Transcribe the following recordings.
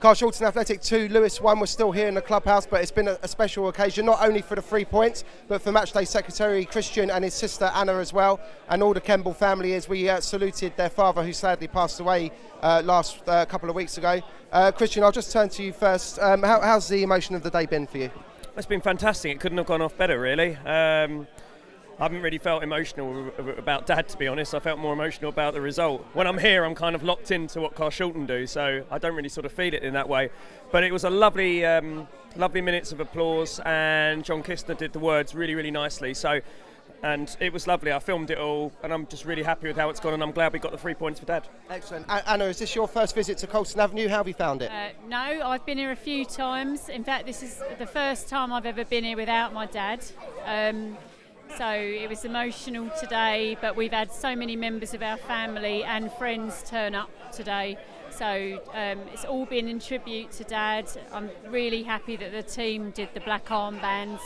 Carshalton Athletic 2, Lewes 1 was still here in the clubhouse, but it's been a special occasion, not only for the 3 points, but for matchday secretary Christian and his sister Anna as well, and all the Kemble family as we saluted their father, who sadly passed away last couple of weeks ago. Christian, I'll just turn to you first. How's the emotion of the day been for you? It's been fantastic. It couldn't have gone off better, really. I haven't really felt emotional about Dad, to be honest. I felt more emotional about the result. When I'm here, I'm kind of locked into what Carshalton do, so I don't really sort of feel it in that way. But it was a lovely minutes of applause, and John Kistner did the words really, really nicely. And it was lovely. I filmed it all, and I'm just really happy with how it's gone, and I'm glad we got the 3 points for Dad. Excellent. Anna, is this your first visit to Colston Avenue? How have you found it? No, I've been here a few times. In fact, this is the first time I've ever been here without my dad. So it was emotional today, but we've had so many members of our family and friends turn up today. So it's all been in tribute to Dad. I'm really happy that the team did the black armbands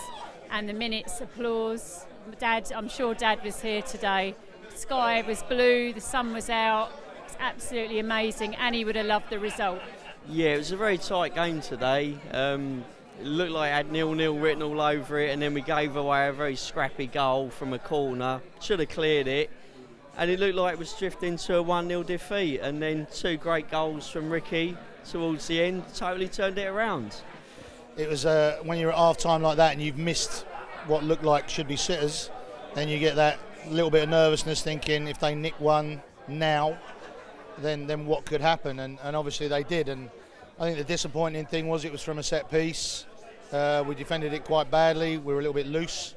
and the minutes applause. Dad, I'm sure Dad was here today. The sky was blue, the sun was out. It's absolutely amazing, and he would have loved the result. Yeah, it was a very tight game today. It looked like it had 0-0 written all over it, and then we gave away a very scrappy goal from a corner. Should have cleared it, and it looked like it was drifting to a 1-0 defeat, and then 2 great goals from Ricky towards the end totally turned it around. It was when you're at half-time like that and you've missed what looked like should be sitters, then you get that little bit of nervousness thinking if they nick one now, then what could happen, and obviously they did. And I think the disappointing thing was it was from a set piece. We defended it quite badly. We were a little bit loose.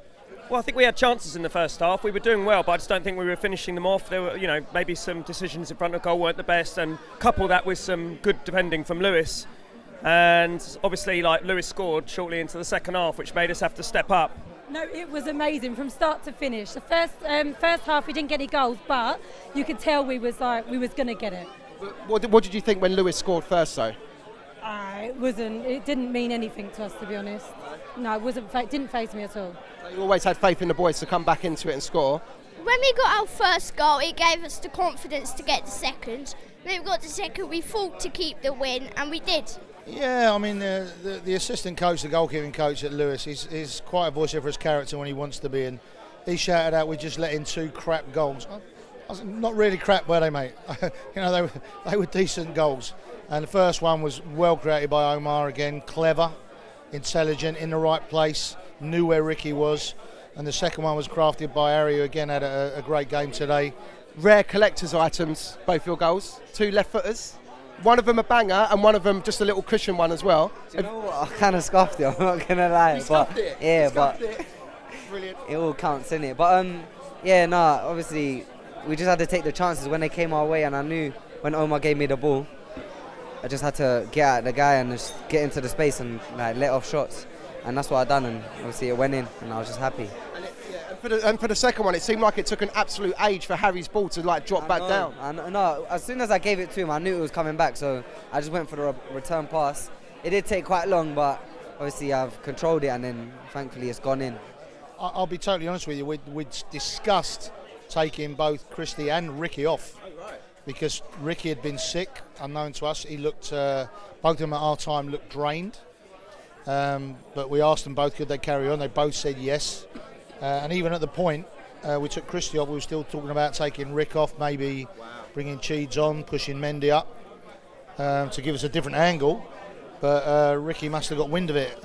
Well, I think we had chances in the first half. We were doing well, but I just don't think we were finishing them off. There were, maybe some decisions in front of goal weren't the best, and couple that with some good defending from Lewes. And obviously, Lewes scored shortly into the second half, which made us have to step up. No, it was amazing from start to finish. The first half we didn't get any goals, but you could tell we was going to get it. What did you think when Lewes scored first, though? It didn't mean anything to us, to be honest. No, it didn't faze me at all. You always had faith in the boys to come back into it and score. When we got our first goal, it gave us the confidence to get the second. When we got the second, we fought to keep the win, and we did. Yeah, I mean, the assistant coach, the goalkeeping coach at Lewes, is quite a voice over his character when he wants to be, and he shouted out, "We just let in 2 crap goals." I was not really crap, were they, mate? They were decent goals. And the first one was well created by Omar again, clever, intelligent, in the right place, knew where Ricky was. And the second one was crafted by Harry, who again had a great game today. Rare collector's items, both your goals. 2 left footers. One of them a banger, and one of them just a little cushion one as well. Do you know what? I kind of scuffed it, I'm not going to lie. Brilliant. It all counts, innit? But obviously, we just had to take the chances when they came our way, and I knew when Omar gave me the ball, I just had to get at the guy and just get into the space and let off shots. And that's what I done, and obviously it went in, and I was just happy. And for the second one, it seemed like it took an absolute age for Harry's ball to drop back down. No, as soon as I gave it to him, I knew it was coming back, so I just went for the return pass. It did take quite long, but obviously I've controlled it, and then thankfully it's gone in. I'll be totally honest with you, we'd discussed taking both Christy and Ricky off. Because Ricky had been sick, unknown to us. He looked, both of them at our time looked drained. But we asked them both, could they carry on? They both said yes. And even at the point, we took Christy off, we were still talking about taking Rick off, maybe bringing Cheeds on, pushing Mendy up to give us a different angle. But Ricky must have got wind of it.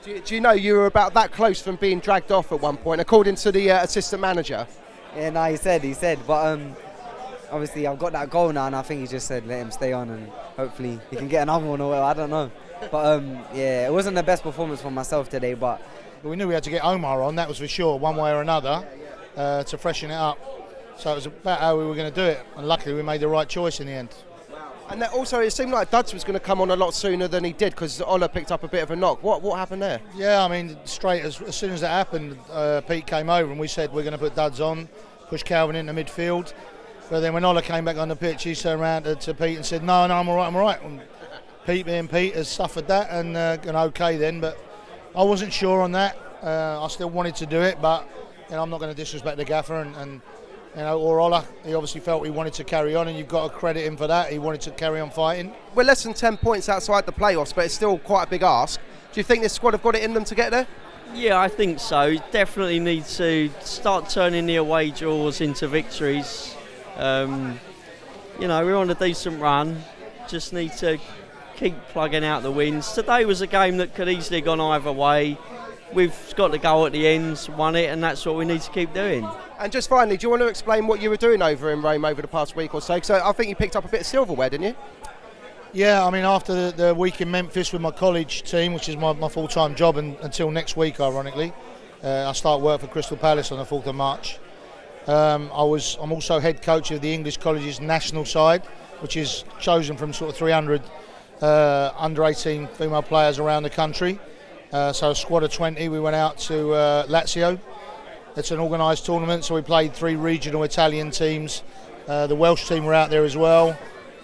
Do you know you were about that close from being dragged off at one point, according to the assistant manager? Yeah, no, he said. But obviously I've got that goal now, and I think he just said let him stay on, and hopefully he can get another one or whatever, I don't know. But it wasn't the best performance for myself today, but we knew we had to get Omar on, that was for sure, one way or another, to freshen it up. So it was about how we were going to do it, and luckily we made the right choice in the end. And also it seemed like Duds was going to come on a lot sooner than he did, because Ola picked up a bit of a knock. What happened there? Yeah, I mean, straight as soon as that happened, Pete came over and we said we're going to put Duds on, push Calvin into midfield. But then when Ola came back on the pitch, he turned around to Pete and said, no, I'm all right. And Pete being Pete has suffered that and okay then, but I wasn't sure on that. I still wanted to do it, but I'm not going to disrespect the gaffer and You know, Orola, he obviously felt he wanted to carry on, and you've got to credit him for that. He wanted to carry on fighting. We're less than 10 points outside the playoffs, but it's still quite a big ask. Do you think this squad have got it in them to get there? Yeah, I think so. Definitely need to start turning the away draws into victories. You know, we're on a decent run. Just need to keep plugging out the wins. Today was a game that could easily have gone either way. We've got the goal at the end, won it, and that's what we need to keep doing. And just finally, do you want to explain what you were doing over in Rome over the past week or so? Because I think you picked up a bit of silverware, didn't you? Yeah, I mean, after the week in Memphis with my college team, which is my full-time job until next week, ironically, I start work for Crystal Palace on the 4th of March. I'm also head coach of the English College's national side, which is chosen from sort of 300 under-18 female players around the country. So a squad of 20, we went out to Lazio. It's an organised tournament, so we played 3 regional Italian teams. The Welsh team were out there as well.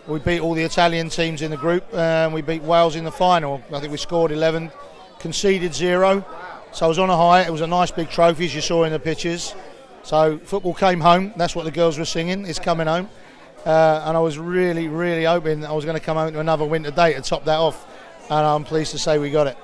We beat all the Italian teams in the group, and we beat Wales in the final. I think we scored 11, conceded 0. So I was on a high. It was a nice big trophy, as you saw in the pictures. So football came home. That's what the girls were singing, it's coming home. And I was really, really hoping I was going to come home to another winter day to top that off. And I'm pleased to say we got it.